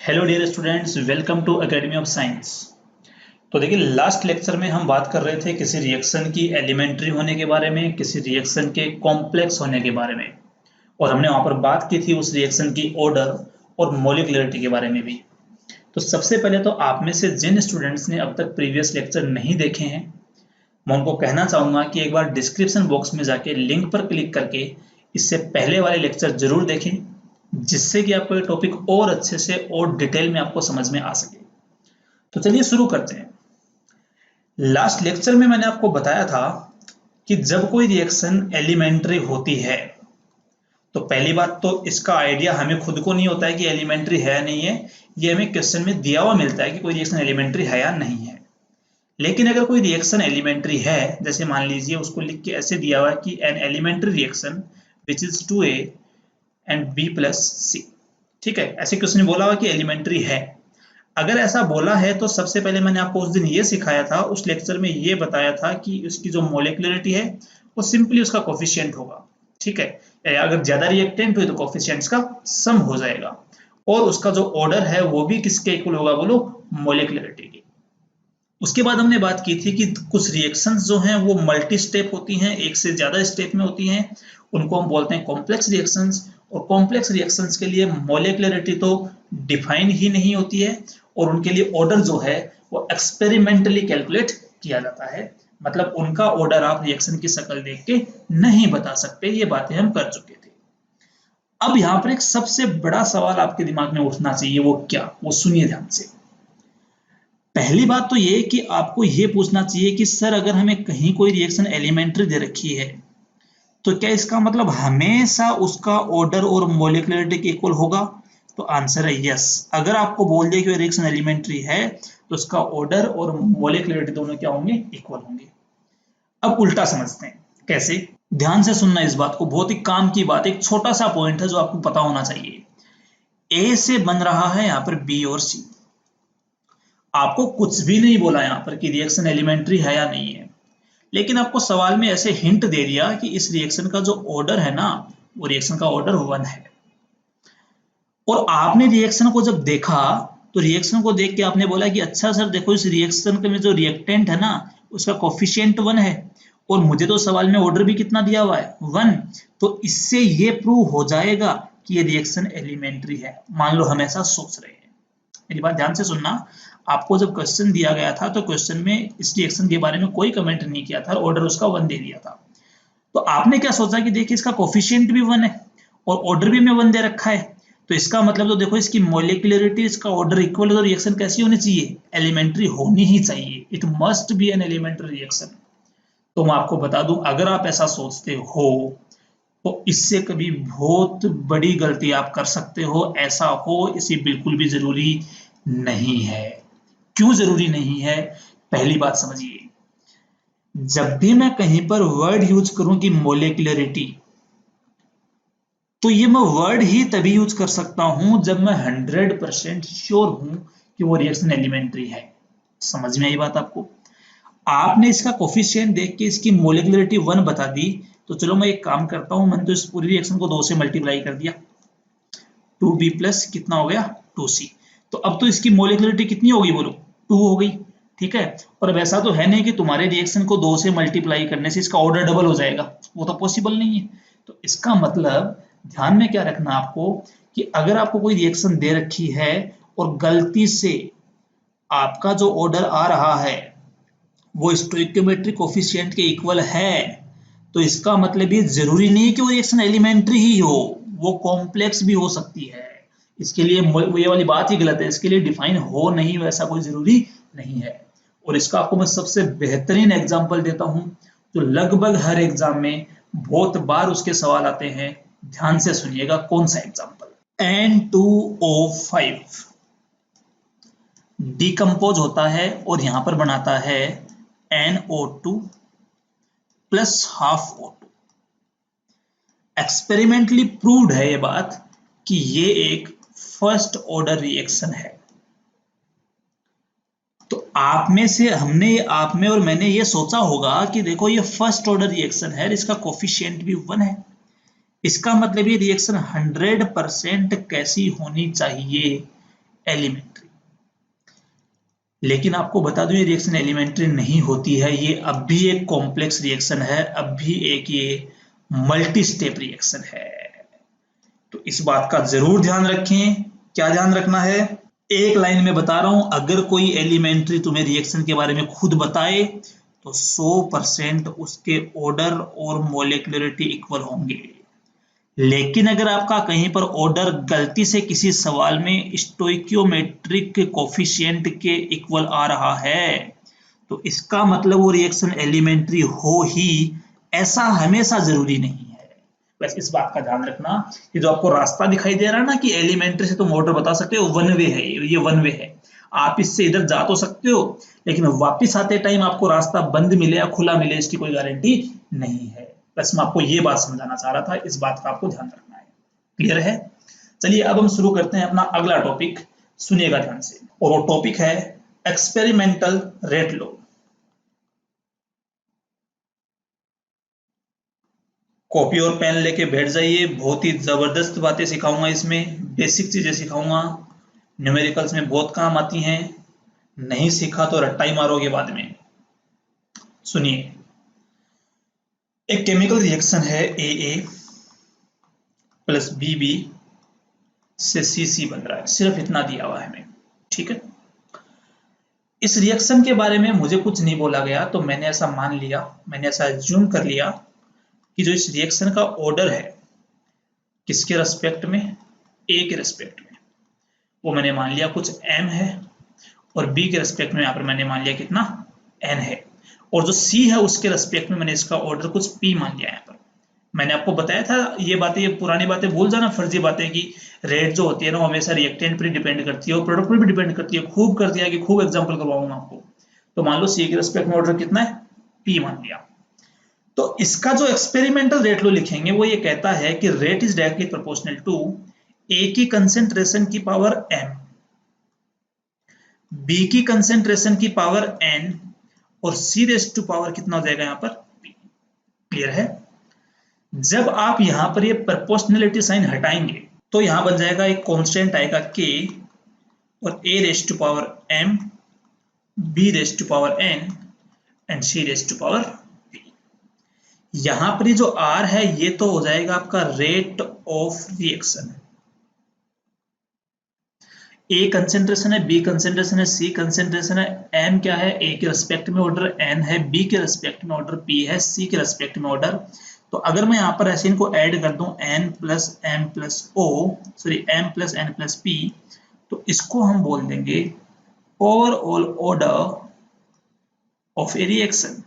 Hello dear students, welcome to academy of science. तो देखिए, last lecture में हम बात कर रहे थे किसी रिएक्शन की एलिमेंट्री होने के बारे में, किसी रिएक्शन के कॉम्प्लेक्स होने के बारे में, और हमने वहां पर बात की थी उस रिएक्शन की ऑर्डर और मॉलिक्यूलरिटी के बारे में भी। तो सबसे पहले तो आप में से जिन स्टूडेंट्स ने अब तक प्रीवियस लेक्चर नहीं देखे हैं, मैं उनको कहना चाहूंगा कि एक बार डिस्क्रिप्शन बॉक्स में जाके लिंक पर क्लिक करके इससे पहले वाले लेक्चर जरूर देखें, जिससे कि आपको ये टॉपिक और अच्छे से और डिटेल में आपको समझ में आ सके। तो चलिए शुरू करते हैं। लास्ट लेक्चर में मैंने आपको बताया था कि जब कोई रिएक्शन एलिमेंट्री होती है तो पहली बात तो इसका आइडिया हमें खुद को नहीं होता है कि एलिमेंट्री है या नहीं है, ये हमें क्वेश्चन में दिया हुआ मिलता है कि कोई रिएक्शन एलिमेंट्री है या नहीं है। लेकिन अगर कोई रिएक्शन एलिमेंट्री है, जैसे मान लीजिए उसको लिख के ऐसे दिया हुआ है कि an elementary reaction which is 2A and B plus C, ठीक है, ऐसे क्वेश्चन में बोला हुआ कि एलिमेंट्री है। अगर ऐसा बोला है तो सबसे पहले मैंने आपको उस दिन ये सिखाया था, उस लेक्चर में ये बताया था कि उसकी जो मोलिकुलरिटी है वो सिंपली उसका कोफिशिएंट होगा, ठीक है। या अगर ज्यादा रिएक्टेंट हुई तो कोफिशिएंट्स का सम हो जाएगा, और उसका जो ऑर्डर है वो भी किसके इक्वल होगा, बोलो, मोलिकुलरिटी की। उसके बाद हमने बात की थी कि कुछ रिएक्शंस जो हैं वो मल्टी स्टेप होती हैं, एक से ज्यादा स्टेप में होती हैं, उनको हम बोलते हैं कॉम्प्लेक्स रिएक्शंस। और कॉम्प्लेक्स रिएक्शंस के लिए मोलिकुलरिटी तो डिफाइन ही नहीं होती है, और उनके लिए ऑर्डर जो है वो एक्सपेरिमेंटली कैलकुलेट किया जाता है। मतलब उनका ऑर्डर आप रिएक्शन की शक्ल देख के नहीं बता सकते, ये बातें हम कर चुके थे। अब यहाँ पर एक सबसे बड़ा सवाल आपके दिमाग में उठना चाहिए, वो क्या, वो सुनिए ध्यान से। पहली बात तो ये कि आपको ये पूछना चाहिए कि सर अगर हमें कहीं कोई रिएक्शन एलिमेंट्री दे रखी है तो क्या इसका मतलब हमेशा उसका ऑर्डर और मोलिकुलरिटी इक्वल होगा? तो आंसर है यस। अगर आपको बोल दिया कि रिएक्शन एलिमेंट्री है तो उसका ऑर्डर और मोलिकुलरिटी दोनों क्या होंगे, इक्वल होंगे। अब उल्टा समझते हैं, कैसे? ध्यान से सुनना इस बात को, बहुत ही काम की बात, एक छोटा सा पॉइंट है जो आपको पता होना चाहिए। ए से बन रहा है यहाँ पर बी और सी। आपको कुछ भी नहीं बोला यहाँ पर कि रिएक्शन एलिमेंट्री है या नहीं है, लेकिन आपको सवाल में ऐसे हिंट दे दिया कि इस रिएक्शन का जो ऑर्डर है ना, वो रिएक्शन का ऑर्डर 1 है। और आपने रिएक्शन को जब देखा तो रिएक्शन को देख के आपने बोला कि अच्छा सर देखो, इस रिएक्शन में जो रिएक्टेंट है ना उसका कोफिशिएंट 1 है, और मुझे तो सवाल में ऑर्डर भी कितना दिया हुआ है, 1। तो इससे ये प्रूव हो जाएगा कि ये रिएक्शन एलिमेंट्री है। मान लो हम ऐसा सोच रहे हैं, मेरी बात ध्यान से सुनना। आपको जब क्वेश्चन दिया गया था तो क्वेश्चन में इस रिएक्शन के बारे में कोई कमेंट नहीं किया था, ऑर्डर उसका 1 दे दिया था। तो आपने क्या सोचा कि देखिए इसका कोफिशिएंट भी 1 है और ऑर्डर भी में 1 दे रखा है, तो इसका मतलब तो देखो इसकी मोलिकुलरिटी, इसका ऑर्डर इक्वल है, तो रिएक्शन कैसी होनी चाहिए, एलिमेंट्री होनी ही चाहिए। It must be an elementary reaction. तो मैं आपको बता दूं, अगर आप ऐसा सोचते हो तो इससे कभी बहुत बड़ी गलती आप कर सकते हो। ऐसा हो इसे बिल्कुल भी जरूरी नहीं है। क्यों जरूरी नहीं है? पहली बात समझिए, जब भी मैं कहीं पर वर्ड यूज करूं कि मोलिकुलरिटी, तो ये मैं वर्ड ही तभी यूज कर सकता हूं जब मैं 100% श्योर हूं कि वो रिएक्शन एलिमेंट्री है। समझ में आई बात आपको? आपने इसका कोफिशिएंट देख के इसकी मोलिकुलरिटी 1 बता दी, तो चलो मैं एक काम करता हूं, मैंने तो इस पूरी रिएक्शन को 2 से मल्टीप्लाई कर दिया, 2B प्लस कितना हो गया, 2C। तो अब तो इसकी मोलिकुलरिटी कितनी होगी, बोलो, 2 हो गई, ठीक है। और अब ऐसा तो है नहीं कि तुम्हारे रिएक्शन को 2 से मल्टीप्लाई करने से इसका ऑर्डर डबल हो जाएगा, वो तो पॉसिबल नहीं है। तो इसका मतलब ध्यान में क्या रखना आपको, कि अगर आपको कोई रिएक्शन दे रखी है और गलती से आपका जो ऑर्डर आ रहा है वो स्टोइकियोमेट्रिक कोफिशिएंट के इक्वल है, तो इसका मतलब ये जरूरी नहीं कि वो रिएक्शन एलिमेंट्री ही हो, वो कॉम्प्लेक्स भी हो सकती है। इसके लिए ये वाली बात ही गलत है, इसके लिए डिफाइन हो नहीं वैसा कोई जरूरी नहीं है। और इसका आपको मैं सबसे बेहतरीन एग्जांपल देता हूं, जो लगभग हर एग्जाम में बहुत बार उसके सवाल आते हैं। ध्यान से सुनिएगा, कौन सा एग्जांपल? N2O5 डिकम्पोज होता है और यहां पर बनाता है NO2 plus half O2। Experimentally proved है ये बात कि ये एक फर्स्ट ऑर्डर रिएक्शन है। तो आप में से आप में और मैंने ये सोचा होगा कि देखो ये फर्स्ट ऑर्डर रिएक्शन है, इसका कोफिशिएंट भी 1 है, इसका मतलब ये रिएक्शन 100% कैसी होनी चाहिए, एलिमेंट्री। लेकिन आपको बता दूं ये रिएक्शन एलिमेंट्री नहीं होती है, ये अब भी एक कॉम्प्लेक्स रिएक्शन है, अब भी एक ये मल्टी स्टेप रिएक्शन है। तो इस बात का जरूर ध्यान रखें। क्या ध्यान रखना है? एक लाइन में बता रहा हूं, अगर कोई एलिमेंट्री तुम्हें रिएक्शन के बारे में खुद बताए तो 100% उसके ऑर्डर और मोलेक्युलरिटी इक्वल होंगे। लेकिन अगर आपका कहीं पर ऑर्डर गलती से किसी सवाल में स्टोइकियोमेट्रिक कोफिशिएंट के इक्वल आ रहा है तो इसका मतलब वो रिएक्शन एलिमेंट्री हो ही, ऐसा हमेशा जरूरी नहीं है। बस इस बात का ध्यान रखना कि जो आपको रास्ता दिखाई दे रहा है ना कि एलिमेंट्री से तुम ऑर्डर बता सकते हो, वन वे है, ये वन वे है। आप इससे इधर जा तो सकते हो लेकिन वापिस आते टाइम आपको रास्ता बंद मिले या खुला मिले इसकी कोई गारंटी नहीं है। बस मैं आपको ये बात समझाना चाह रहा था, इस बात का आपको ध्यान रखना है। क्लियर है? चलिए अब हम शुरू करते हैं अपना अगला टॉपिक, सुनिएगा ध्यान से। और वो टॉपिक है एक्सपेरिमेंटल रेट लॉ। कॉपी और पेन लेके बैठ जाइए, बहुत ही जबरदस्त बातें सिखाऊंगा इसमें, बेसिक चीजें सिखाऊंगा, न्यूमेरिकल्स में बहुत काम आती हैं। नहीं सीखा तो रट्टा ही मारोगे बाद में। सुनिए, एक केमिकल रिएक्शन है AA प्लस BB से CC बन रहा है, सिर्फ इतना दिया हुआ है हमें। ठीक है, इस रिएक्शन के बारे में मुझे कुछ नहीं बोला गया तो मैंने ऐसा मान लिया, मैंने ऐसा एज्यूम कर लिया कि जो इस रिएक्शन का ऑर्डर है किसके रेस्पेक्ट में, A के रेस्पेक्ट में, वो मैंने मान लिया कुछ M है, और B के रेस्पेक्ट में यहाँ पर मैंने मान लिया कितना N है, और जो C है उसके रेस्पेक्ट में मैंने इसका ऑर्डर कुछ P मान लिया। यहाँ पर मैंने आपको बताया था ये बातें, ये पुरानी बातें भूल जाना, फर्जी बातें, कि रेट जो होती है ना वो हमेशा रिएक्टेंट पर डिपेंड करती है और प्रोडक्ट पर भी डिपेंड करती है। खूब कर दिया कि खूब एग्जाम्पल करवाऊंगा आपको। तो मान लो C के रेस्पेक्ट में ऑर्डर कितना है, P मान लिया। तो इसका जो एक्सपेरिमेंटल रेट लो लिखेंगे वो ये कहता है कि rate is directly proportional to A की कंसेंट्रेशन की पावर M, B की कंसेंट्रेशन की पावर N, और C रेज़ टू पावर कितना हो जाएगा यहाँ पर P। क्लियर है? जब आप यहां पर ये प्रोपोर्शनलिटी साइन हटाएंगे तो यहां बन जाएगा एक कांस्टेंट आएगा K, और A raise to power M, B raise to power N and C raise to power P। यहां पर ये जो R है ये तो हो जाएगा आपका rate of reaction. A concentration है, B कंसेंट्रेशन है, C कंसेंट्रेशन है, M क्या है, A के रेस्पेक्ट में ऑर्डर, N है, B के रेस्पेक्ट में ऑर्डर, P है, C के रेस्पेक्ट में ऑर्डर। तो अगर मैं यहाँ पर ऐसे इनको ऐड कर दूं N plus M plus O, sorry M plus N plus P, तो इसको हम बोल देंगे overall order of A reaction,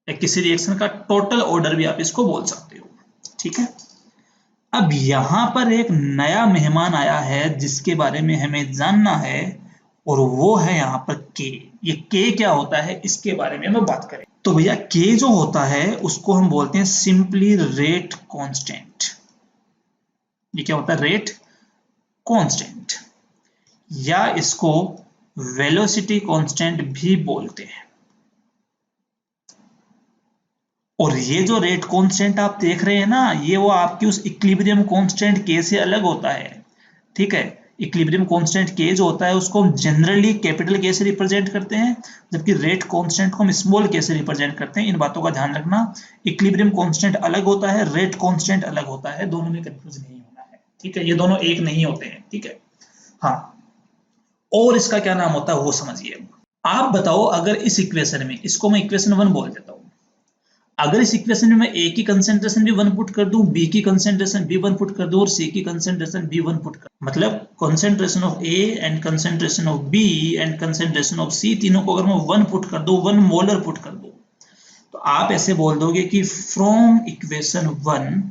या किसी रिएक्शन का टोटल ऑर्डर भी आप इसको बोल सकते हो। ठीक है, अब यहां पर एक नया मेहमान आया है जिसके बारे में हमें जानना है, और वो है यहां पर K। ये K क्या होता है इसके बारे में हम बात करें। तो भैया K जो होता है उसको हम बोलते हैं सिंपली रेट कांस्टेंट। ये क्या होता है, रेट कांस्टेंट, या इसको वेलोसिटी कांस्टेंट भी बोलते हैं। और ये जो रेट कांस्टेंट आप देख रहे हैं ना, ये वो आपकी उस इक्विलिब्रियम कांस्टेंट K से अलग होता है। ठीक है, इक्विलिब्रियम कांस्टेंट K जो होता है उसको हम जनरली कैपिटल K से रिप्रेजेंट करते हैं, जबकि रेट कांस्टेंट को हम स्मॉल k से रिप्रेजेंट करते हैं। इन बातों का ध्यान रखना, इक्विलिब्रियम कांस्टेंट अलग होता है, रेट कांस्टेंट अलग होता है, दोनों में कंफ्यूज नहीं होना है। ठीक है, ये दोनों एक नहीं होते हैं। ठीक है, हाँ, और इसका क्या नाम होता है वो समझिए। आप बताओ, अगर इस इक्वेशन में, इसको मैं इक्वेशन 1 बोल देता हूं, अगर इस इक्वेशन में मैं A की कंसेंट्रेशन भी 1 पुट कर दूं, B की कंसेंट्रेशन भी 1 पुट कर दूं, और C की कंसेंट्रेशन भी 1 पुट कर, मतलब concentration of A and concentration of B and concentration of C, तीनों को अगर मैं 1 पुट कर दूं, 1 मोलर पुट कर दूं, तो आप ऐसे बोल दोगे कि from equation 1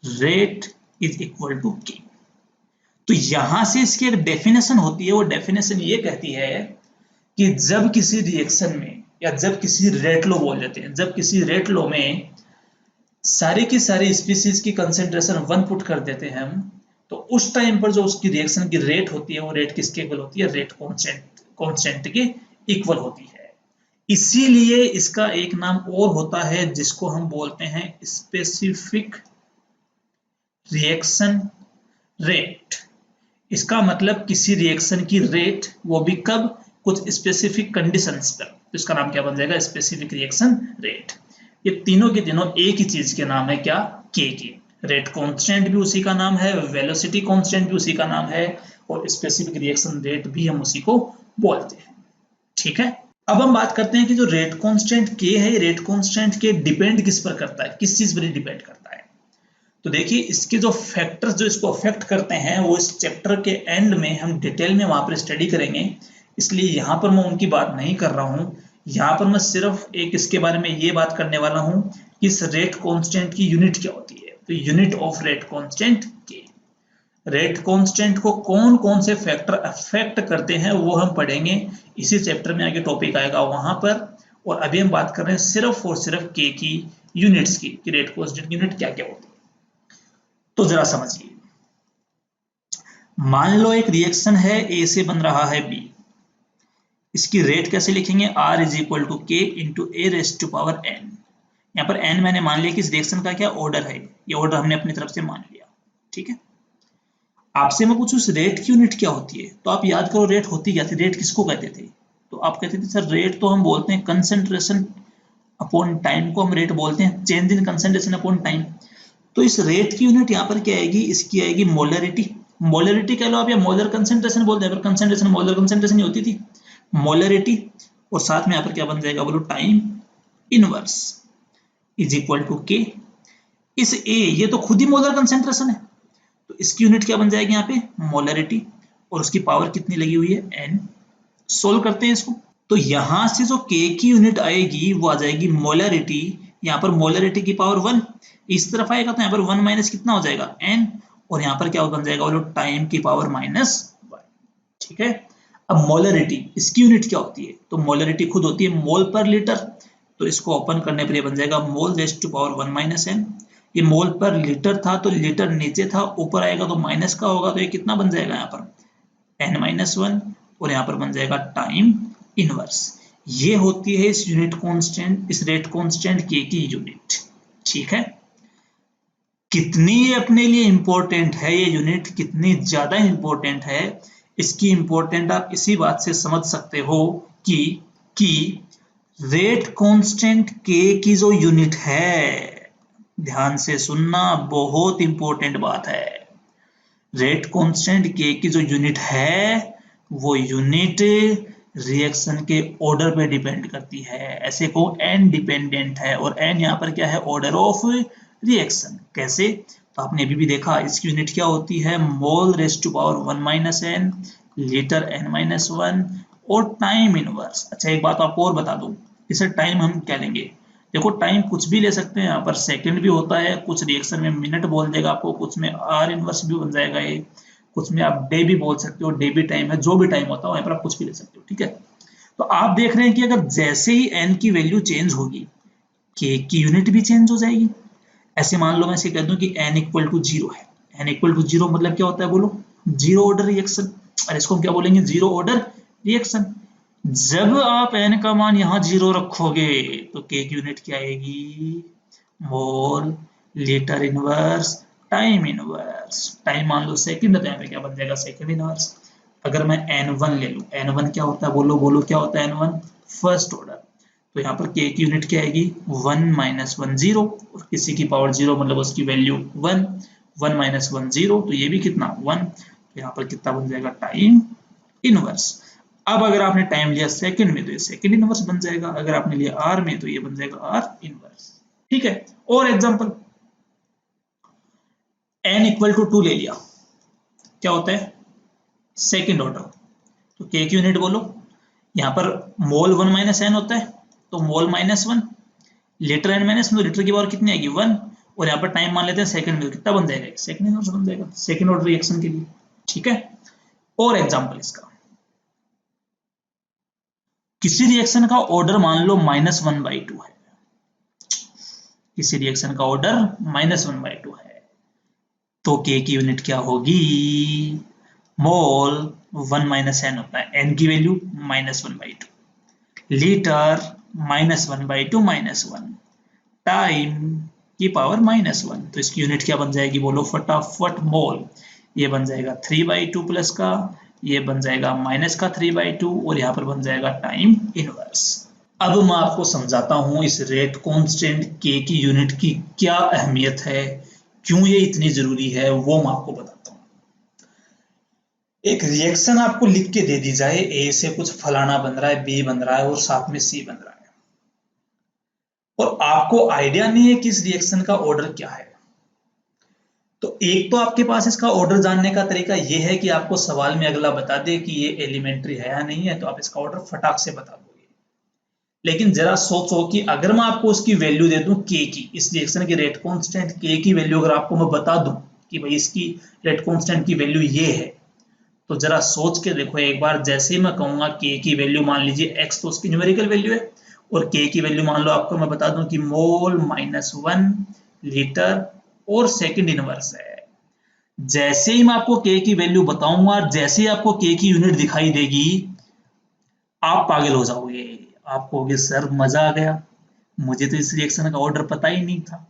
rate is equal to K। तो यहां से इसकी एक डेफिनेशन होती है, वो डेफिनेशन ये कहती है कि जब किसी रिएक्शन में, या जब किसी रेट लो बोल देते हैं, जब किसी रेट लो में सारी की सारी स्पीसीज की कंसेंट्रेशन 1 पुट कर देते हैं हम, तो उस टाइम पर जो उसकी रिएक्शन की रेट होती है वो रेट किसके इक्वल होती है, रेट कांस्टेंट के इक्वल होती है। इसीलिए इसका एक नाम और होता है जिसको हम बोलते हैं स्पेसिफिक रिएक्शन रेट। इसका मतलब किसी रिएक्शन की रेट, वो भी कब, कुछ स्पेसिफिक कंडीशंस पर, तो इसका नाम क्या बन जाएगा, स्पेसिफिक रिएक्शन रेट। ये तीनों के तीनों एक ही चीज के नाम है, क्या, के की। रेट कांस्टेंट भी उसी का नाम है, वेलोसिटी कांस्टेंट भी उसी का नाम है, और स्पेसिफिक रिएक्शन रेट भी हम उसी को बोलते हैं। ठीक है, अब हम बात करते हैं कि जो रेट कांस्टेंट के है, रेट कांस्टेंट के डिपेंड किस पर करता है, किस चीज पर डिपेंड करता है। तो देखिए इसके जो फैक्टर्स जो इसको अफेक्ट करते हैं वो इस चैप्टर के एंड में हम डिटेल में वहां पर स्टडी करेंगे, इसलिए यहाँ पर मैं उनकी बात नहीं कर रहा हूँ। यहाँ पर मैं सिर्फ एक इसके बारे में ये बात करने वाला हूँ कि इस रेट कांस्टेंट की यूनिट क्या होती है। तो यूनिट ऑफ रेट कांस्टेंट के, रेट कांस्टेंट को कौन कौन से फैक्टर अफेक्ट करते हैं वो हम पढ़ेंगे इसी चैप्टर में, आगे टॉपिक आएगा वहां पर। और अभी हम बात कर रहे हैं सिर्फ और सिर्फ के की यूनिट्स की, कि रेट कांस्टेंट यूनिट क्या क्या होती है। तो जरा समझिए, मान लो एक रिएक्शन है, ए से बन रहा है बी, इसकी रेट कैसे लिखेंगे, R is equal to K into A raise to power N. यहाँ पर एन मैंने मान लिया कि इस रिएक्शन का क्या ऑर्डर है, ये ऑर्डर हमने अपनी तरफ से मान लिया। ठीक है, आपसे मैं पूछूं इस रेट की यूनिट क्या होती है, तो आप याद करो रेट होती क्या थी, रेट किसको कहते थे। तो आप कहते थे सर रेट तो हम बोलते हैं कंसंट्रेशन अपॉन टाइम को हम रेट बोलते हैं, change in concentration upon time. तो इस रेट की यूनिट यहाँ पर क्या आएगी, इसकी आएगी मोलरिटी। मोलरिटी कह लो आप, या मोलर कंसंट्रेशन बोलते हैं, पर कंसंट्रेशन मोलर कंसंट्रेशन ही होती थी, मोलरिटी। और साथ में यहाँ पर क्या बन जाएगा बोलो, time inverse is equal to K. इस ए, ये तो खुद ही मोलर कंसंट्रेशन है, तो इसकी यूनिट क्या बन जाएगी यहाँ पे, मोलरिटी, और उसकी पावर कितनी लगी हुई है, एन। सोल्व करते हैं इसको, तो यहां से जो के की यूनिट आएगी वो आ जाएगी मोलरिटी, यहाँ पर मोलरिटी की पावर 1, इस तरफ आएगा तो यहाँ पर 1 माइनस कितना हो जाएगा, एन, और यहाँ पर क्या बन जाएगा बोलो, टाइम की पावर -1। ठीक है, अब मोलरिटी इसकी यूनिट क्या होती है, तो मोलरिटी खुद होती है मोल पर लीटर, तो इसको ओपन करने पर ये बन जाएगा mole raise to power 1 minus n. ये मोल पर लीटर था तो लीटर नीचे था, ऊपर आएगा तो माइनस का होगा, तो ये कितना बन जाएगा यहाँ पर n-1, और यहाँ पर बन जाएगा टाइम इनवर्स। ये होती है इस यूनिट कांस्टेंट, इस रेट कांस्टेंट के की यूनिट। ठीक है, कितनी ये अपने लिए इंपॉर्टेंट है, ये यूनिट कितनी ज्यादा इंपॉर्टेंट है, इसकी इंपॉर्टेंट आप इसी बात से समझ सकते हो कि रेट कांस्टेंट के की जो यूनिट है, ध्यान से सुनना, बहुत इंपॉर्टेंट बात है। रेट कांस्टेंट के की जो यूनिट है वो यूनिट रिएक्शन के ऑर्डर पे डिपेंड करती है, ऐसे को एन डिपेंडेंट है, और एन यहाँ पर क्या है, ऑर्डर ऑफ रिएक्शन। कैसे, तो आपने अभी भी देखा, इसकी यूनिट क्या होती है, mole raise to power 1 minus n, litre n-1, और टाइम इनवर्स। अच्छा एक बात आपको और बता दूं, इसे टाइम हम क्या लेंगे, देखो टाइम कुछ भी ले सकते हैं, यहाँ पर सेकंड भी होता है, कुछ रिएक्शन में मिनट बोल देगा आपको, कुछ में आर इनवर्स भी बन जाएगा ये, कुछ में आप डे भी बोल सकते हो, डे भी टाइम है, जो भी टाइम होता है यहाँ पर आप कुछ भी ले सकते हो। ठीक है, तो आप देख रहे हैं कि अगर जैसे ही एन की वैल्यू चेंज होगी, के की यूनिट भी चेंज हो जाएगी। ऐसे मान लो मैं इसे कह दूं कि n इक्वल टू 0 है, n इक्वल टू 0 मतलब क्या होता है बोलो, जीरो ऑर्डर रिएक्शन, और इसको हम क्या बोलेंगे, जीरो ऑर्डर रिएक्शन। जब आप n का मान यहाँ 0 रखोगे तो k की यूनिट क्या आएगी, mole litre inverse time inverse. Time मान लो सेकंड, तो यहाँ पे क्या बन जाएगा, सेकंड इनवर्स। अगर मैं n1 ले लूं, n1 क्या होता है बोलो, बोलो क्या होता है n1, फर्स्ट ऑर्डर, तो यहाँ पर k की यूनिट क्या आएगी, 1 माइनस 1 0, और किसी की पावर 0 मतलब उसकी वैल्यू 1, 1 माइनस 1 0, तो ये भी कितना 1, तो यहाँ पर कितना बन जाएगा, टाइम इनवर्स। अब अगर आपने टाइम लिया सेकंड में तो ये सेकंड इनवर्स बन जाएगा, अगर आपने लिया आर में तो ये बन जाएगा आर इनवर्स। ठीक है, और एग्जांपल, n इक्वल टू 2 ले लिया, क्या होता है, सेकंड ऑर्डर, तो k की यूनिट बोलो, यहाँ पर मोल 1 माइनस एन होता है, तो मोल -1, लीटर n-1, तो लीटर की पावर कितनी आएगी 1, और यहाँ पर टाइम मान लेते हैं सेकंड में, तो कितना बन जाएगा, सेकंड इनवर्स बन जाएगा, सेकंड ऑर्डर रिएक्शन के लिए। ठीक है, और एग्जांपल इसका, किसी रिएक्शन का ऑर्डर मान लो -1/2 है, किसी रिएक्शन का ऑर्डर -1/2 है, तो k की यूनिट क्या होगी, मोल 1 माइनस एन होता है, n की वैल्यू -1/2, लीटर -1/2 -1, टाइम की पावर -1, तो इसकी यूनिट क्या बन जाएगी बोलो फटाफट, मोल। ये बन जाएगा 3/2 प्लस का, ये बन जाएगा माइनस का 3/2 और यहाँ पर बन जाएगा टाइम इनवर्स। अब मैं आपको समझाता हूं इस रेट कांस्टेंट के की यूनिट की क्या अहमियत है, क्यों ये इतनी जरूरी है, वो मैं आपको बताता हूं। एक रिएक्शन आपको लिख के दे दी जाए, ए से कुछ फलाना बन रहा है, बी बन रहा है और साथ में सी बन रहा है, और आपको आइडिया नहीं है कि इस रिएक्शन का ऑर्डर क्या है। तो एक तो आपके पास इसका ऑर्डर जानने का तरीका ये है कि आपको सवाल में अगला बता दे कि ये एलिमेंट्री है या नहीं है, तो आप इसका ऑर्डर फटाक से बता दोगे। लेकिन जरा सोचो कि अगर मैं आपको उसकी वैल्यू दे दूं के की, इस रिएक्शन की रेट कांस्टेंट के की वैल्यू अगर आपको मैं बता दूं कि भाई इसकी रेट कांस्टेंट की वैल्यू ये है, तो जरा सोच के देखो एक बार। जैसे ही मैं कहूंगा के की वैल्यू मान लीजिए x, तो उसकी न्यूमेरिकल वैल्यू है, और के की वैल्यू मान लो आपको मैं बता दूं कि मोल -1 लीटर और सेकंड इनवर्स है। जैसे ही मैं आपको के की वैल्यू बताऊंगा, जैसे ही आपको के की यूनिट दिखाई देगी, आप पागल हो जाओगे। आप कहोगे सर मजा आ गया, मुझे तो इस रिएक्शन का ऑर्डर पता ही नहीं था,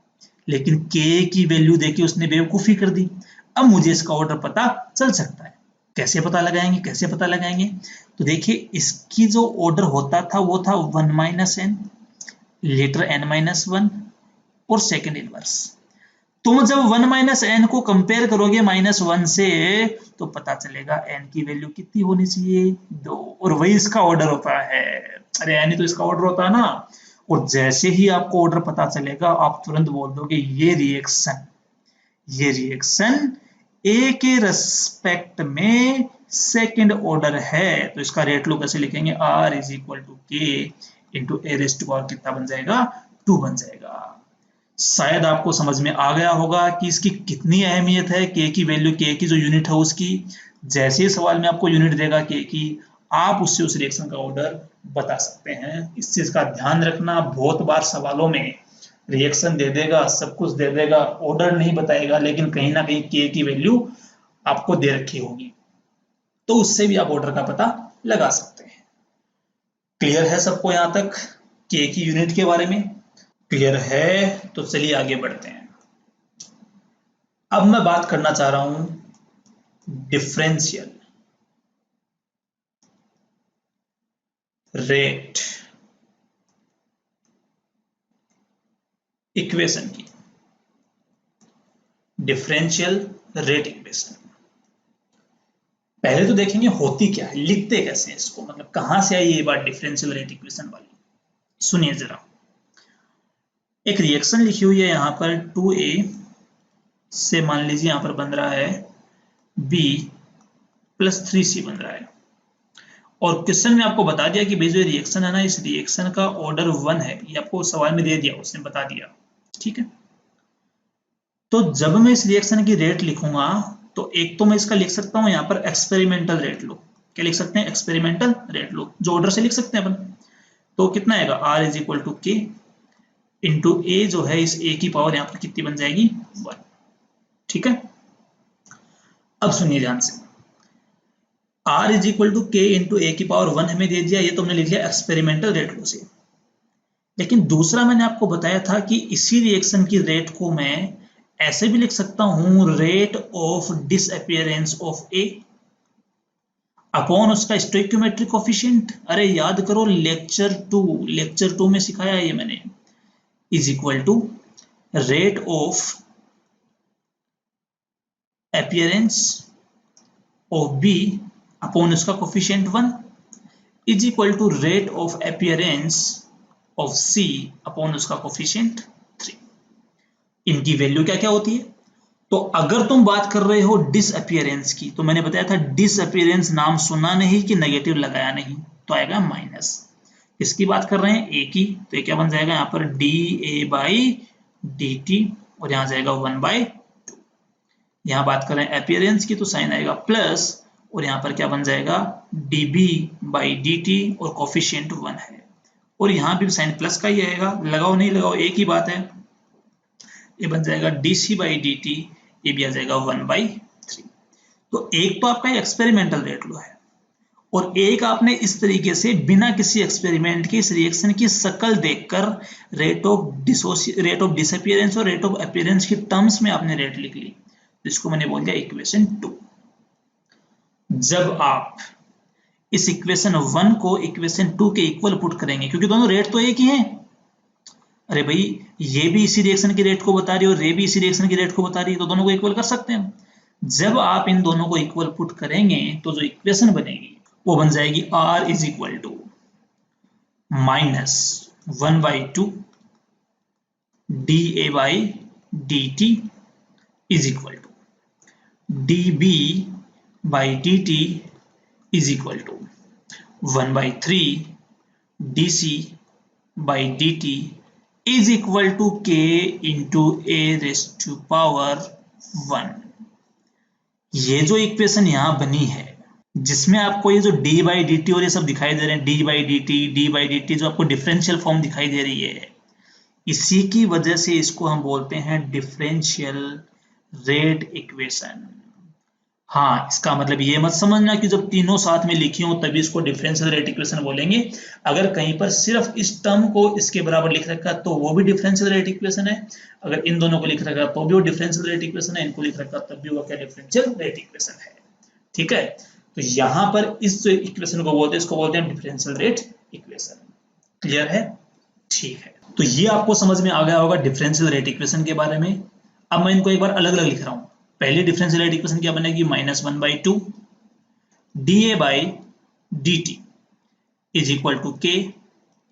लेकिन के की वैल्यू देके उसने बेवकूफी कर दी। अब मुझे इसका ऑर्डर पता चल सकता है। कैसे पता लगाएंगे, कैसे पता लगाएंगे? तो देखिए, इसकी जो ऑर्डर होता था वो था 1 - n लीटर n-1 और सेकंड इनवर्स। तुम जब 1 - n को कंपेयर करोगे -1 से, तो पता चलेगा n की वैल्यू कितनी होनी चाहिए, 2, और वही इसका ऑर्डर होता है। अरे n ही तो इसका ऑर्डर होता है ना। और जैसे ही आपको ऑर्डर पता चलेगा, आप तुरंत बोल दोगे ये रिएक्शन ए के रेस्पेक्ट में सेकंड ऑर्डर है। तो इसका रेट लो कैसे लिखेंगे, R = K into A raise to power कितना बन जाएगा, 2 बन जाएगा। शायद आपको समझ में आ गया होगा कि इसकी कितनी अहमियत है, के की वैल्यू, के की जो यूनिट है उसकी। जैसे ही सवाल में आपको यूनिट देगा के की, आप उससे उस रिएक्शन का ऑर्डर बता सकते हैं। इस चीज का ध्यान रखना, बहुत बार सवालों में रिएक्शन दे देगा, सब कुछ दे देगा, ऑर्डर नहीं बताएगा, लेकिन कहीं ना कहीं के की वैल्यू आपको दे रखी होगी, तो उससे भी आप ऑर्डर का पता लगा सकते हैं। क्लियर है सबको यहां तक के की यूनिट के बारे में? क्लियर है, तो चलिए आगे बढ़ते हैं। अब मैं बात करना चाह रहा हूं डिफरेंशियल रेट इक्वेशन की। डिफरेंशियल रेट इक्वेशन पहले तो देखेंगे होती क्या है, लिखते कैसे हैं इसको, मतलब कहां से आई ये बात डिफरेंशियल रेट इक्वेशन वाली। सुनिए जरा, एक रिएक्शन लिखी हुई है यहां पर 2a से, मान लीजिए यहां पर बन रहा है b + 3c बन रहा है, और क्वेश्चन में आपको बता दिया कि भाई जो रिएक्शन है ना, इस रिएक्शन का ऑर्डर 1 है। ये आपको सवाल में दे दिया, उसने बता दिया, ठीक है। तो जब मैं इस रिएक्शन की रेट लिखूंगा, तो एक तो मैं इसका लिख सकता हूं यहां पर एक्सपेरिमेंटल रेट लो। क्या लिख सकते हैं, एक्सपेरिमेंटल रेट लो, जो ऑर्डर से लिख सकते हैं अपन। तो कितना आएगा, R = K इंटू ए, जो है इस a की पावर यहां पर कितनी बन जाएगी, 1, ठीक है। अब सुनिए ध्यान से, R = K इंटू ए की पावर 1 हमें दे दिया, ये तो हमने लिख लिया एक्सपेरिमेंटल रेट लो से। लेकिन दूसरा मैंने आपको बताया था कि इसी रिएक्शन की रेट को मैं ऐसे भी लिख सकता हूं, rate of disappearance of A upon उसका स्टोइकियोमेट्रिक कोफिशिएंट। अरे याद करो, लेक्चर 2 में सिखाया ये मैंने, is equal to rate of appearance of B upon उसका coefficient 1 is equal to rate of appearance of C upon उसका कोफिशिएंट 3। इनकी वैल्यू क्या क्या होती है? तो अगर तुम बात कर रहे हो डिसअपीयरेंस की, तो मैंने बताया था डिसअपीयरेंस नाम सुना नहीं कि नेगेटिव लगाया नहीं, तो आएगा माइनस। इसकी बात कर रहे हैं ए की, तो ये क्या बन जाएगा यहाँ पर dA/dt, और यहाँ जाएगा 1/2। यहाँ बात कर रहे हैं अपीयरेंस की, तो साइन आएगा प्लस, और यहाँ पर क्या बन जाएगा dB/dt, और कोफिशिएंट 1 है, और यहाँ भी साइन प्लस का ही आएगा, लगाओ नहीं लगाओ एक ही बात है। ये बन जाएगा dC/dt, ये भी आ जाएगा 1/3। तो एक तो आपका एक्सपेरिमेंटल रेट लो है, और एक आपने इस तरीके से बिना किसी एक्सपेरिमेंट के इस रिएक्शन की शक्ल देखकर रेट ऑफ डिसअपीयरेंस और रेट ऑफ अपीयरेंस की टर्म्स में आपने रेट लिख ली। जिसको मैंने बोल दिया इक्वेशन 2। जब आप इस इक्वेशन 1 को इक्वेशन 2 के इक्वल पुट करेंगे, क्योंकि दोनों रेट तो एक ही हैं, अरे भाई ये भी इसी रिएक्शन के रेट को बता रही है और ये भी इसी रिएक्शन के रेट को बता रही है, तो दोनों को इक्वल कर सकते हैं। जब आप इन दोनों को इक्वल पुट करेंगे तो जो इक्वेशन बनेगी वो बन जाएगी R is equal to -1/2 dA/dt is equal to dB/dt is equal to 1/3 dC/dt is equal to K into A⁻1। ये जो इक्वेशन यहां बनी है, जिसमें आपको ये जो d/dt और ये सब दिखाई दे रहे हैं, d/dt जो आपको डिफरेंशियल फॉर्म दिखाई दे रही है, इसी की वजह से इसको हम बोलते हैं डिफरेंशियल रेट इक्वेशन। हाँ, इसका मतलब ये मत समझना कि जब तीनों साथ में लिखी हो तभी इसको डिफरेंशियल रेट इक्वेशन बोलेंगे। अगर कहीं पर सिर्फ इस टर्म को इसके बराबर लिख रखा तो वो भी डिफरेंशियल रेट इक्वेशन है, अगर इन दोनों को लिख रखा तो भी वो डिफरेंशियल रेट इक्वेशन है, इनको लिख रखा तब भी वो क्या डिफरेंशियल रेट इक्वेशन है। ठीक है, तो यहां पर इस इक्वेशन को बोलते हैं, इसको बोलते हैं डिफरेंशियल रेट इक्वेशन। क्लियर है? ठीक है, तो ये आपको समझ में आ गया होगा डिफरेंशियल रेट इक्वेशन के बारे में। अब मैं इनको एक बार अलग अलग लिख रहा हूं। पहली डिफरेंशियल रेट इक्वेशन क्या बनेगी, -1/2 dA/dt is equal to K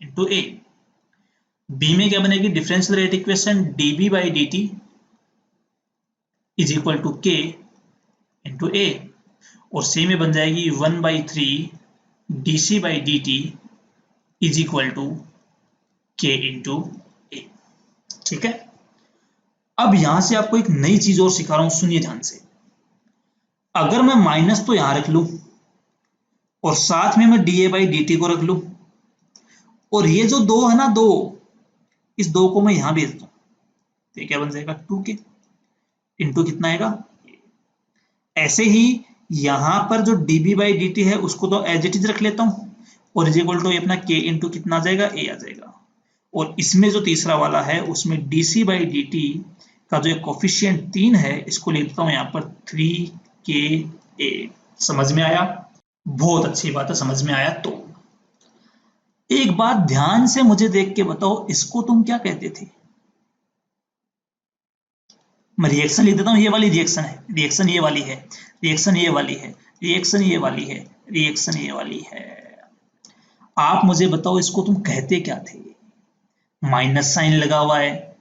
into A। B में क्या बनेगी differential rate equation, dB/dt is equal to K into A। और सी में बन जाएगी 1/3 dC/dt is equal to K into A। ठीक है, अब यहां से आपको एक नई चीज और सिखा रहा हूं, सुनिए ध्यान से। अगर मैं माइनस तो यहां रख लूं और साथ में मैं dA/dt को रख लूं, और ये जो दो है ना, इस दो को मैं यहां भेज दूं तो क्या बन जाएगा 2K इंटू कितना आएगा। ऐसे ही यहां पर जो dB/dt है उसको तो एज इट इज रख लेता हूं और इज इक्वल टू अपना K इंटू कितना आ जाएगा, A आ जाएगा। और इसमें जो तीसरा वाला है उसमें dC/dt का जो कोफिशिएंट 3 है, इसको लिखता हूं यहां पर 3KA। समझ में आया? बहुत अच्छी बात है, समझ में आया। तो एक बात ध्यान से मुझे देख के बताओ, इसको तुम क्या कहते थे? मैं रिएक्शन लिख देता हूं, ये वाली रिएक्शन है, रिएक्शन ये वाली है, रिएक्शन ये वाली है, रिएक्शन ये वाली है, रिएक्शन ये वाली है। आप मुझे बताओ इसको तुम कहते क्या थे? माइनस साइन लगा हुआ है,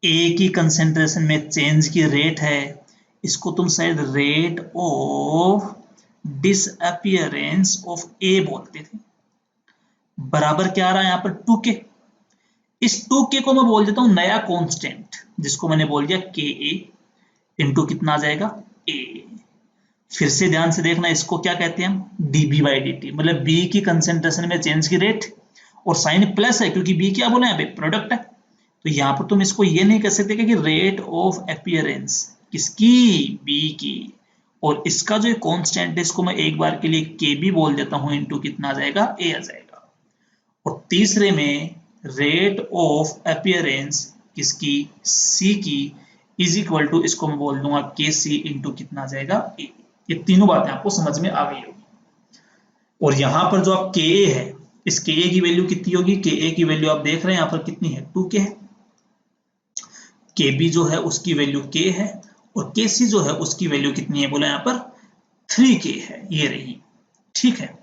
ए की कंसेंट्रेशन में चेंज की रेट है, इसको तुम शायद रेट ऑफ डिसअपियरेंस ऑफ ए बोलते थे। बराबर क्या आ रहा है यहाँ पर 2K। इस 2K को मैं बोल देता हूं नया कांस्टेंट, जिसको मैंने बोल दिया KA इंटू कितना आ जाएगा, A। फिर से ध्यान से देखना, इसको क्या कहते हैं हम, dB/dt, मतलब B की कंसेंट्रेशन में चेंज की रेट, और साइन प्लस है क्योंकि B क्या बोला है, प्रोडक्ट है। तो यहां पर तुम इसको ये नहीं कह सकते कि रेट ऑफ अपीयरेंस किसकी, B की, और इसका जो कांस्टेंट है इसको मैं एक बार के लिए KB बोल देता हूं इंटू कितना आ जाएगा, A आ जाएगा। और तीसरे में रेट ऑफ अपीयरेंस किसकी, C की, इज इक्वल टू इसको मैं बोल दूंगा KC इंटू कितना आ जाएगा, A। ये तीनों बातें आपको समझ में आ गई होगी। और यहां पर जो आप KA है, इस KA की वैल्यू कितनी होगी, KA की वैल्यू आप देख रहे हैं यहां पर कितनी है, 2K है। KB जो है उसकी वैल्यू K है, और KC जो है उसकी वैल्यू कितनी है, बोला यहां पर 3K है, ये रही। ठीक है,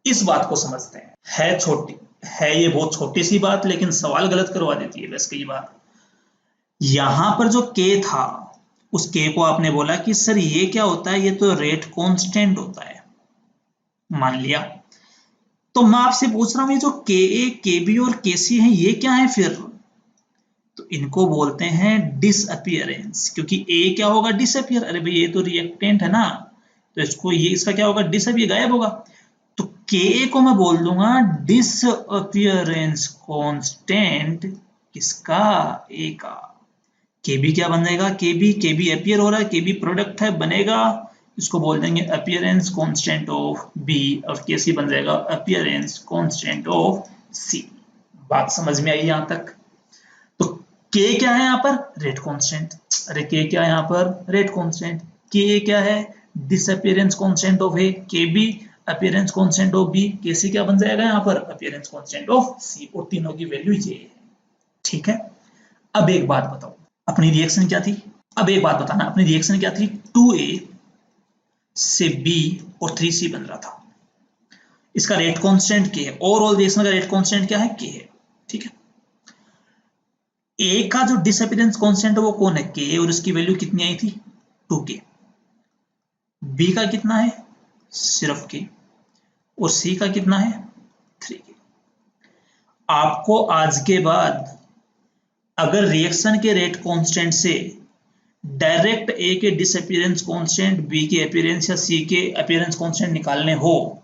इस बात को समझते हैं। है छोटी, है ये बहुत छोटी सी बात, लेकिन सवाल गलत करवा देती है बस कई बार। यहां पर जो K था, उस K को आपने बोला कि सर ये क्या होता है, ये तो रेट कांस्टेंट होता है, मान लिया। तो मैं आपसे पूछ रहा हूं ये जो KA, KB और KC है ये क्या है फिर? तो इनको बोलते हैं डिसअपियरेंस, क्योंकि A क्या होगा, डिसअपियर। अरे भाई ये तो रिएक्टेंट है ना, तो इसको ये इसका क्या होगा, डिसअपियर, गायब होगा। तो KA को मैं बोल दूंगा डिसअपियरेंस कांस्टेंट किसका, A का। KB क्या बन जाएगा, KB अपीयर हो रहा है, KB प्रोडक्ट है, बनेगा, इसको बोल देंगे अपीयरेंस कांस्टेंट ऑफ B, और KC बन जाएगा अपीयरेंस कांस्टेंट ऑफ C। बात समझ में आई यहां तक? तो के क्या है यहाँ पर? Rate constant. अरे के क्या है यहाँ पर? Rate constant. के क्या है? Disappearance constant of A. K B appearance constant of B. K C क्या बन जाएगा यहाँ पर? Appearance constant of C. और तीनों की वैल्यू ये है। ठीक है, अब एक बात बताओ, अपनी रिएक्शन क्या थी? अब एक बात बताना, अपनी रिएक्शन क्या थी? 2A से B और 3C बन रहा था। इसका रेट कांस्टेंट के है। ओवरऑल रिएक्शन का रेट कांस्टेंट क्या है? के है। ठीक है, ए का जो डिसअपीयरेंस कांस्टेंट है वो कौन है? के, और इसकी वैल्यू कितनी आई थी? 2K। बी का कितना है? सिर्फ के। और सी का कितना है? 3K। आपको आज के बाद अगर रिएक्शन के रेट कांस्टेंट से डायरेक्ट ए के डिसअपीयरेंस कांस्टेंट, बी के अपीयरेंस या सी के अपीयरेंस कांस्टेंट निकालने हो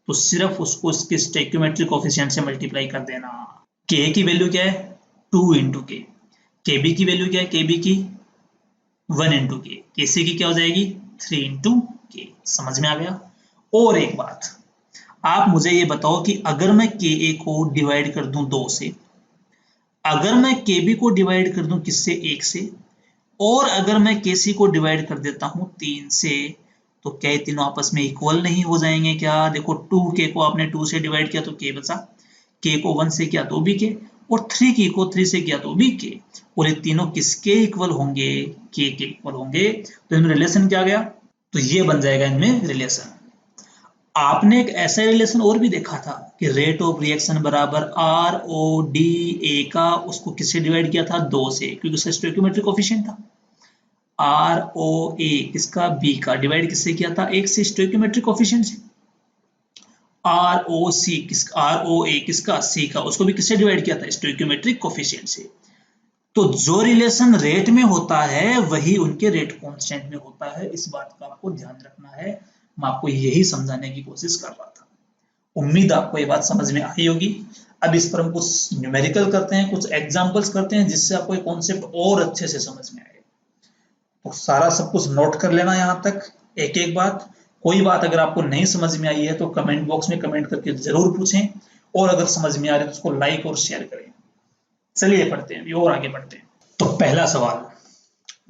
तो सिर्फ उसको इसके स्टोइकियोमेट्रिक कोएफिशिएंट से मल्टीप्लाई कर देना। के की वैल्यू क्या है? 2 इंटू के। के बी की वैल्यू क्या है? के बी की 1 इंटू के। के सी की क्या हो जाएगी? 3 इंटू के। समझ में आ गया? और एक बात, आप मुझे ये बताओ कि अगर मैं के ए को डिवाइड कर दूं 2 से, अगर मैं के बी को डिवाइड कर दूं किससे? 1 से, और अगर मैं के सी को डिवाइड कर देता हूं 3 से, तो क्या ये तीनों आपस में इक्वल नहीं हो जाएंगे क्या? देखो 2K को आपने 2 से डिवाइड किया तो K बचा, K को 1 से किया तो भी K, और 3K को 3 से किया तो भी K, और ये तीनों किसके इक्वल होंगे? K के इक्वल होंगे। तो इनमें रिलेशन क्या गया? तो ये बन जाएगा इनमें रिलेशन। आपने एक ऐसा रिलेशन और भी देखा था कि रेट ऑफ रिएक्शन बराबर RODA का, उसको किससे डिवाइड किया था? 2 से, क्योंकि उसका स्टोइकियोमेट्रिक कोएफिशिएंट था। ROA किसका? बी का, डिवाइड किससे किया था? 1 से, स्टोइकियोमेट्रिक कोएफिशिएंट से। ROC किसका? ROA किसका? सी का, उसको भी किससे डिवाइड किया था? स्टोइकियोमेट्रिक कोएफिशिएंट से। तो जो रिलेशन रेट में होता है वही उनके रेट कांस्टेंट में होता है। इस बात का आपको ध्यान रखना है। मैं आपको यही समझाने की कोशिश कर रहा था। उम्मीद आपको ये बात समझ में आई होगी। अब इस पर हम कुछ न्यूमेरिकल करते हैं, कुछ एग्जांपल्स करते हैं, जिससे आपको ये कॉन्सेप्ट और अच्छे से समझ में आए। तो सारा सब कुछ नोट कर लेना यहाँ तक, एक एक बात। कोई बात अगर आपको नहीं समझ में आई है तो कमेंट बॉक्स में कमेंट करके जरूर पूछें, और अगर समझ में आ रही है तो उसको लाइक और शेयर करें। चलिए पढ़ते हैं और आगे बढ़ते हैं। तो पहला सवाल,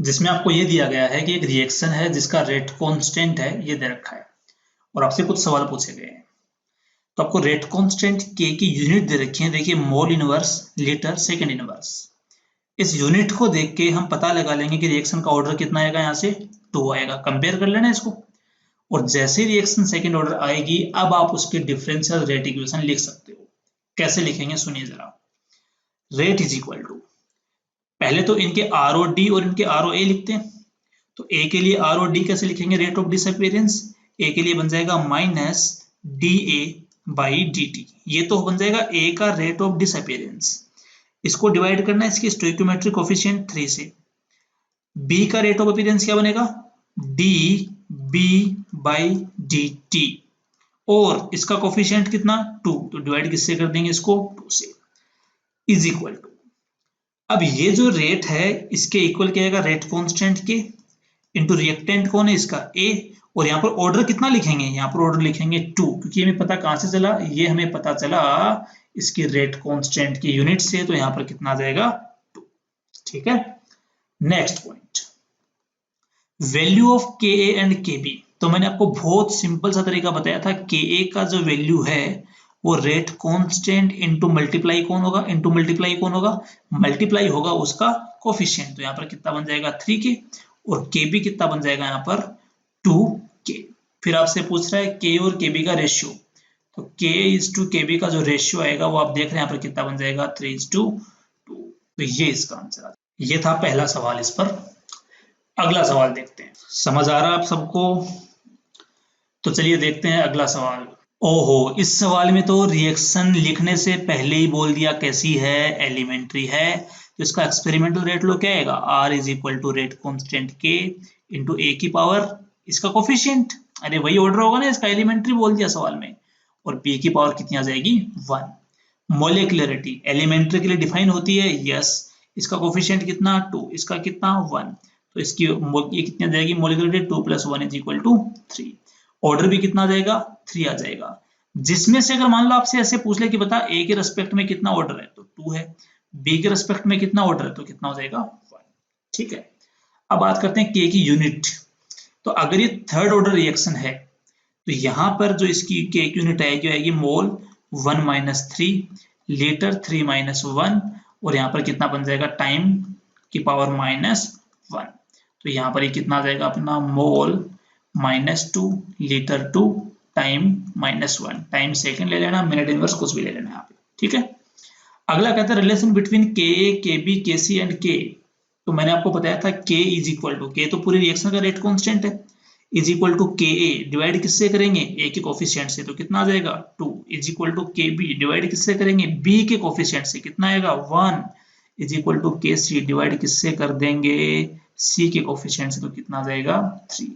जिसमें आपको ये दिया गया है कि एक रिएक्शन है जिसका रेट कांस्टेंट है, ये दे रखा है, और आपसे कुछ सवाल पूछे गए हैं। तो आपको रेट कांस्टेंट के की यूनिट दे रखी है, देखिए mole inverse litre second inverse. इस यूनिट को देख के हम पता लगा लेंगे कि रिएक्शन का ऑर्डर कितना आएगा, यहाँ से 2 आएगा। कंपेयर कर लेना इसको, और जैसे रिएक्शन सेकंड ऑर्डर आएगी, अब आप उसके डिफरेंशियल रेट इक्वेशन लिख सकते हो। कैसे लिखेंगे सुनिए जरा। रेट इज इक्वल टू, पहले तो इनके ROD और इनके ROA लिखते हैं। तो ए के लिए ROD कैसे लिखेंगे? Rate of disappearance. ए के लिए बन जाएगा माइनस DA बाई DT। ये तो बन जाएगा ए का रेट ऑफ डिसअपीयरेंस। इसको डिवाइड करना है इसकी स्टोइकियोमेट्रिक कोएफिशिएंट 3 से। बी का रेट ऑफ अपीयरेंस क्या बनेगा? DB बाई DT, और इसका कोएफिशिएंट कितना? 2, तो डिवाइड किससे कर देंगे इसको? 2 से, इज इक्वल टू। अब ये जो रेट है इसके इक्वल क्या आएगा? रेट कांस्टेंट के इंटू रिएक्टेंट कौन है इसका? ए, और यहाँ पर ऑर्डर कितना लिखेंगे? यहाँ पर ऑर्डर लिखेंगे 2, क्योंकि हमें पता कहां से चला? ये हमें पता चला इसकी रेट कांस्टेंट की यूनिट से, तो यहाँ पर कितना आ जाएगा? 2। ठीक है, नेक्स्ट पॉइंट, वैल्यू ऑफ के ए एंड के बी। तो मैंने आपको बहुत सिंपल सा तरीका बताया था। के ए का जो वैल्यू है वो रेट कांस्टेंट इंटू मल्टीप्लाई कौन होगा? इंटू मल्टीप्लाई कौन होगा? मल्टीप्लाई होगा उसका कोफिशिएंट। तो यहाँ पर कितना बन जाएगा? 3K, और के बी कितना बन जाएगा यहाँ पर? 2K। फिर आपसे पूछ रहा है के और के बी का रेशियो, तो K इज टू के बी का जो रेशियो आएगा वो आप देख रहे हैं यहाँ पर कितना बन जाएगा? 3:2। तो ये इसका आंसर आ। ये था पहला सवाल इस पर। अगला सवाल देखते हैं। समझ आ रहा है आप सबको? तो चलिए देखते हैं अगला सवाल। ओहो, इस सवाल में तो रिएक्शन लिखने से पहले ही बोल दिया कैसी है, एलिमेंट्री है। तो इसका एक्सपेरिमेंटल रेट लो क्या आएगा? R is equal to rate constant K into A की पावर इसका कोफिशिएंट। अरे वही ऑर्डर होगा ना इसका, एलिमेंट्री बोल दिया सवाल में। और B की पावर कितनी आ जाएगी? 1। मोलिकुलरिटी एलिमेंट्री के लिए डिफाइन होती है, यस। इसका कोफिशिएंट कितना? 2, इसका कितना? 1। तो इसकी ये कितनी आ जाएगी? Molecularity 2 + 1 is equal to 3। Order भी कितना आ जाएगा? 3 आ जाएगा। जिसमें से अगर मान लो आपसे ऐसे पूछ ले कि बता ए के रेस्पेक्ट में कितना ऑर्डर है, तो 2 है। बी के रेस्पेक्ट में कितना ऑर्डर है तो कितना हो जाएगा 1। ठीक है, अब बात करते हैं के की यूनिट। तो अगर ये थर्ड ऑर्डर रिएक्शन है तो यहाँ पर जो इसकी के की यूनिट आएगी आएगी मोल 1 माइनस 3 लीटर 3 माइनस 1, और यहाँ पर कितना बन जाएगा टाइम की पावर -1। तो यहाँ पर ये कितना आ जाएगा अपना मोल -2 लीटर 2 टाइम -1। टाइम सेकंड ले लेना, मिनट इनवर्स कुछ भी ले लेना यहाँ पे। ठीक है, अगला कहता है रिलेशन बिटवीन के ए K B K C and के। तो मैंने आपको बताया था के इज इक्वल टू, के तो पूरी रिएक्शन का रेट कांस्टेंट है, इज इक्वल टू के ए डिवाइड किससे करेंगे ए के कोफिशिएंट से, तो कितना आ जाएगा 2 इज इक्वल टू के बी डिवाइड किससे करेंगे बी के कोफिशिएंट से, कितना आएगा 1 इज इक्वल टू के सी डिवाइड किससे कर देंगे सी के कोफिशिएंट से, तो कितना आ जाएगा 3।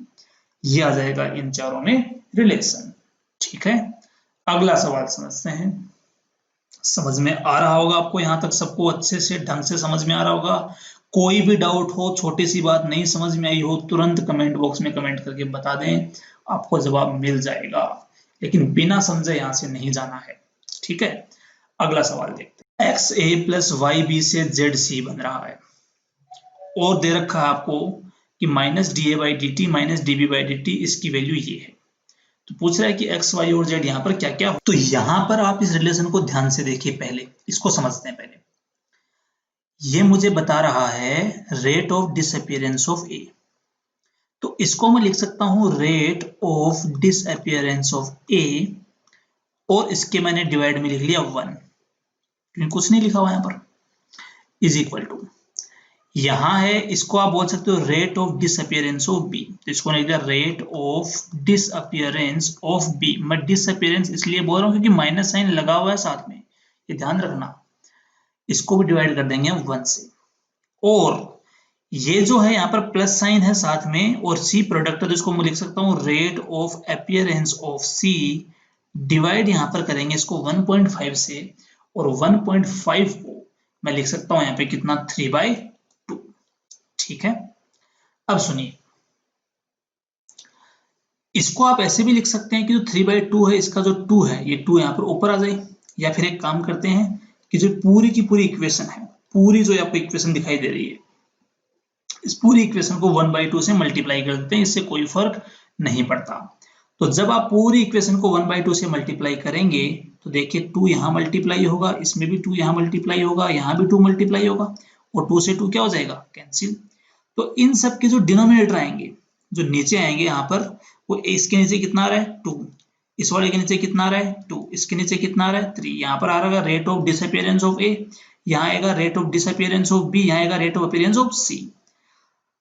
ये आ जाएगा इन चारों में रिलेशन। ठीक है, अगला सवाल समझते हैं। समझ में आ रहा होगा आपको, यहां तक सबको अच्छे से ढंग से समझ में आ रहा होगा। कोई भी डाउट हो, छोटी सी बात नहीं समझ में आई हो, तुरंत कमेंट बॉक्स में कमेंट करके बता दें, आपको जवाब मिल जाएगा। लेकिन बिना समझे यहां से नहीं जाना है। ठीक है, अगला सवाल देखते हैं। X A plus Y B से जेड सी बन रहा है और दे रखा है आपको कि minus D A by D T minus D B by D T, इसकी वैल्यू ये है। तो पूछ रहा है कि एक्स वाई और जेड यहाँ पर क्या क्या हो। तो यहां पर आप इस रिलेशन को ध्यान से देखिए, पहले इसको समझते हैं। पहले ये मुझे बता रहा है रेट ऑफ डिसअपियरेंस ऑफ ए, तो इसको मैं लिख सकता हूं rate of disappearance of A, और इसके मैंने डिवाइड में लिख लिया 1, क्योंकि कुछ नहीं लिखा हुआ यहां पर, इज इक्वल टू यहां है, इसको आप बोल सकते हो rate of disappearance of B, तो इसको लिख दिया rate of disappearance of B. मैं डिसअपियरेंस इसलिए बोल रहा हूं क्योंकि माइनस साइन लगा हुआ है साथ में, ये ध्यान रखना। इसको भी डिवाइड कर देंगे हम 1 से, और ये जो है यहाँ पर प्लस साइन है साथ में, और सी प्रोडक्ट है, तो इसको मैं लिख सकता हूँ rate of appearance of C divide यहाँ पर करेंगे इसको 1.5 से, और 1.5 को मैं लिख सकता हूँ यहाँ पे कितना 3/2। ठीक है, अब सुनिए, इसको आप ऐसे भी लिख सकते हैं कि जो 3/2 है, इसका जो 2 है ये 2 यहाँ पर ऊपर आ जाए, या फिर एक काम करते हैं कि जो पूरी की पूरी इक्वेशन है, पूरी जो आपको इक्वेशन दिखाई दे रही है, इस पूरी इक्वेशन को 1/2 से मल्टीप्लाई कर देते हैं, इससे कोई फर्क नहीं पड़ता। तो जब आप पूरी इक्वेशन को 1/2 से मल्टीप्लाई करेंगे तो देखिए 2 यहाँ मल्टीप्लाई होगा, इसमें भी 2 यहाँ मल्टीप्लाई होगा, यहाँ भी 2 मल्टीप्लाई होगा, और 2 से 2 क्या हो जाएगा कैंसिल। तो इन सब के जो डिनोमिनेटर आएंगे, जो नीचे आएंगे यहाँ पर, वो इसके नीचे कितना आ रहा है 2, इस वाले के नीचे कितना आ रहा है 2, इसके नीचे कितना आ रहा है 3, यहाँ पर आ रहा है rate of disappearance of A, यहाँ आएगा rate of disappearance of B, यहाँ आएगा rate of appearance of C.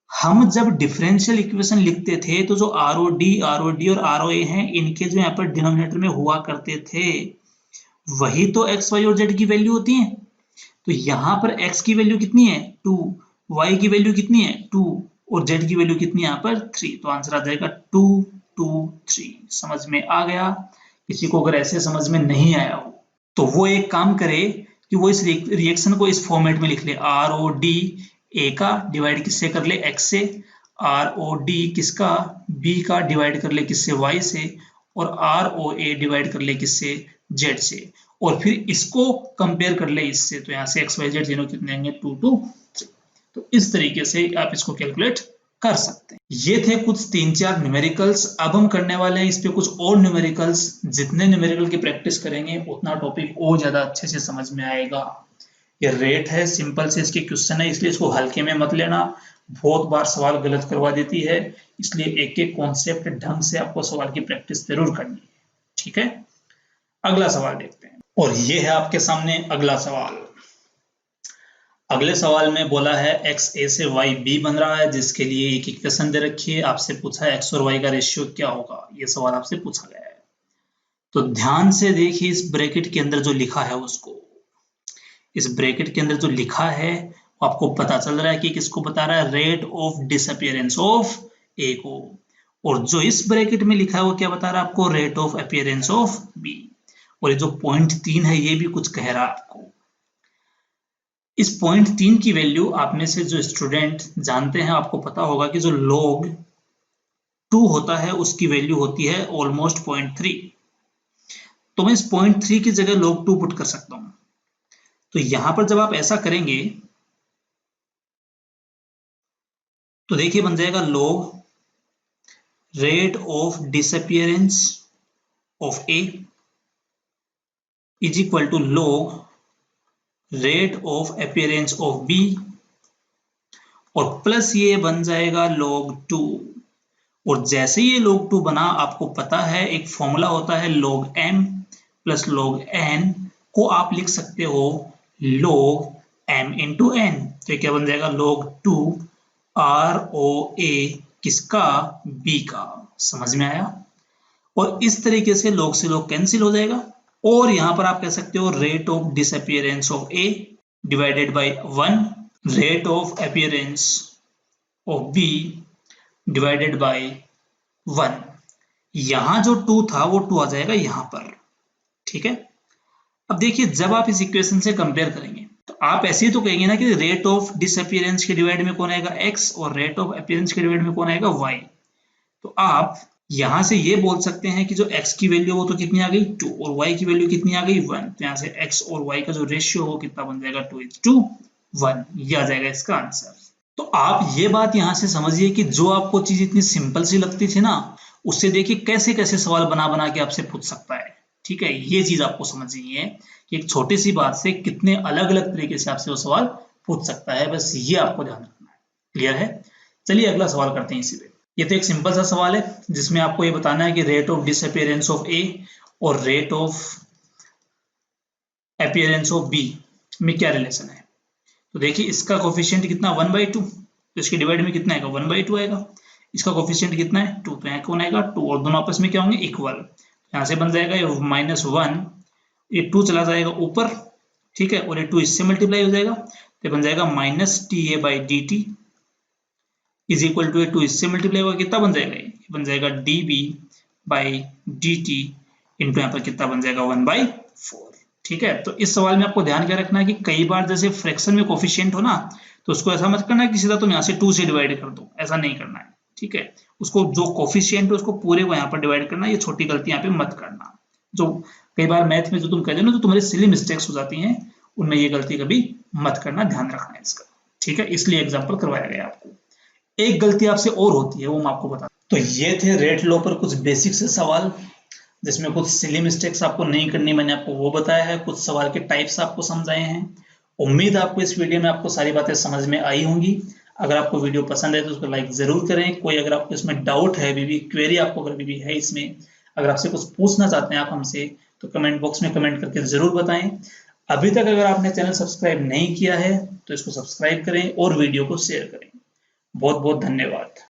हम जब डिफरेंशियल इक्वेशन लिखते थे तो जो ROD और ROA हैं, इनके जो यहाँ पर डिनोमिनेटर में हुआ करते थे, वही तो x y और z की वैल्यू होती है। तो यहाँ पर x की वैल्यू कितनी है 2, y की वैल्यू कितनी है 2, और z की वैल्यू कितनी है यहाँ पर 3, तो आंसर आ जाएगा 2 2 3। समझ में आ गया? किसी को अगर ऐसे समझ में नहीं आया हो तो वो एक काम करे कि वो इस रिएक्शन को इस फॉर्मेट में लिख ले, ROD ए का डिवाइड किससे कर ले x से, ROD किसका b का डिवाइड कर ले किससे y से, और ROA डिवाइड कर ले किससे z से, और फिर इसको कंपेयर कर ले इससे, तो यहाँ से x y z तीनों कितने आएंगे 2 2 3। तो इस तरीके से आप इसको कैलकुलेट कर सकते हैं। ये थे कुछ 3-4 न्यूमेरिकल्स। अब हम करने वाले हैं इस पे कुछ और न्यूमेरिकल्स। जितने न्यूमेरिकल की प्रैक्टिस करेंगे उतना टॉपिक और ज्यादा अच्छे से समझ में आएगा। ये रेट है, सिंपल से इसके क्वेश्चन है, इसलिए इसको हल्के में मत लेना, बहुत बार सवाल गलत करवा देती है, इसलिए एक एक कॉन्सेप्ट ढंग से आपको सवाल की प्रैक्टिस जरूर करनी है। ठीक है, अगला सवाल देखते हैं, और ये है आपके सामने अगला सवाल। अगले सवाल में बोला है एक्स ए से वाई बी बन रहा है, जिसके लिए एक इक्वेशन दे रखी है, आपसे पूछा है एक्स और वाई का रेशियो क्या होगा, ये सवाल आपसे पूछा गया है। तो ध्यान से देखिए इस ब्रैकेट के अंदर जो लिखा है उसको, इस ब्रैकेट के अंदर जो लिखा है आपको पता चल रहा है कि किसको बता रहा है, रेट ऑफ डिसअपियरेंस ऑफ ए को, और जो इस ब्रैकेट में लिखा है वो क्या बता रहा है आपको, rate of appearance of B. और ये जो पॉइंट 3 है ये भी कुछ कह रहा है आपको। इस पॉइंट 3 की वैल्यू आप में से जो स्टूडेंट जानते हैं, आपको पता होगा कि जो log 2 होता है उसकी वैल्यू होती है ऑलमोस्ट 0.3। तो मैं इस 0.3 की जगह log 2 पुट कर सकता हूं। तो यहां पर जब आप ऐसा करेंगे तो देखिए बन जाएगा log rate of disappearance of A is equal to log rate of appearance of B और प्लस ये बन जाएगा log 2। और जैसे ये log 2 बना, आपको पता है एक फॉर्मूला होता है log m plus log n को आप लिख सकते हो log m इंटू n। तो क्या बन जाएगा log 2 ROA किसका, b का। समझ में आया। और इस तरीके से log से log कैंसिल हो जाएगा और यहां पर आप कह सकते हो rate of disappearance of a divided by 1 rate of appearance of b divided by 1। यहां जो 2 था वो 2 आ जाएगा यहां पर। ठीक है। अब देखिए जब आप इस इक्वेशन से कंपेयर करेंगे तो आप ऐसे ही तो कहेंगे ना कि रेट ऑफ डिसअपियरेंस के डिवाइड में कौन आएगा x और रेट ऑफ अपीयरेंस के डिवाइड में कौन आएगा y। तो आप यहां से ये बोल सकते हैं कि जो x की वैल्यू वो तो कितनी आ गई 2 और y की वैल्यू कितनी आ गई 1। तो यहां से x और y का जो रेशियो हो कितना बन जाएगा 2:1। ये आ जाएगा इसका आंसर। तो आप ये बात यहां से समझिए कि जो आपको चीज इतनी सिंपल सी लगती थी ना, उससे देखिए कैसे कैसे सवाल बना बना के आपसे पूछ सकता है। ठीक है, ये चीज आपको समझनी है कि एक छोटी सी बात से कितने अलग अलग तरीके से आपसे वो सवाल पूछ सकता है। बस ये आपको ध्यान रखना है। क्लियर है। चलिए अगला सवाल करते हैं इसी पे। ये तो एक सिंपल सा सवाल है जिसमें आपको ये बताना है कि rate of disappearance of A और rate of appearance of B में क्या रिलेशन है। तो देखिए इसका कोफिशिएंट कितना 1/2, तो इसके डिवाइड में कितना आएगा 1/2 आएगा। इसका कोफिशिएंट कितना है 2, तो यहाँ कौन आएगा 2 और दोनों आपस में क्या होंगे इक्वल। यहाँ से बन जाएगा ये -1, ये 2 चला जाएगा ऊपर। ठीक है, और ये 2 इससे मल्टीप्लाई हो जाएगा तो बन जाएगा -TA/dt इज इक्वल टू 2 इससे मल्टीप्लाई होगा कितना बन जाएगा, ये बन जाएगा dB/dt इंटू यहाँ पर कितना बन जाएगा 1/4। ठीक है, तो इस सवाल में आपको ध्यान क्या रखना है कि कई बार जैसे फ्रैक्शन में कोफिशिएंट हो ना, तो उसको ऐसा मत करना कि सीधा तुम यहाँ से 2 से डिवाइड कर दो, ऐसा नहीं करना है। ठीक है, उसको जो कोफिशिएंट है उसको पूरे को यहाँ पर डिवाइड करना, ये छोटी गलती यहाँ पे मत करना। जो कई बार मैथ में जो तुम कहते हो ना, जो तुम्हारी सिली मिस्टेक्स हो जाती हैं, उनमें ये गलती कभी मत करना, ध्यान रखना है इसका। ठीक है, इसलिए एग्जाम्पल करवाया गया आपको। एक गलती आपसे और होती है, वो मैं आपको बता। तो ये थे रेट लॉ पर कुछ बेसिक से सवाल, जिसमें कुछ सिली मिस्टेक्स आपको नहीं करनी, मैंने आपको वो बताया है। कुछ सवाल के टाइप्स आपको समझाए हैं। उम्मीद आपको इस वीडियो में आपको सारी बातें समझ में आई होंगी। अगर आपको वीडियो पसंद है तो उसको लाइक जरूर करें। कोई अगर आपको इसमें डाउट है, अभी भी क्वेरी आपको अगर भी है इसमें, अगर आपसे कुछ पूछना चाहते हैं आप हमसे, तो कमेंट बॉक्स में कमेंट करके जरूर बताएं। अभी तक अगर आपने चैनल सब्सक्राइब नहीं किया है तो इसको सब्सक्राइब करें और वीडियो को शेयर करें। बहुत बहुत धन्यवाद।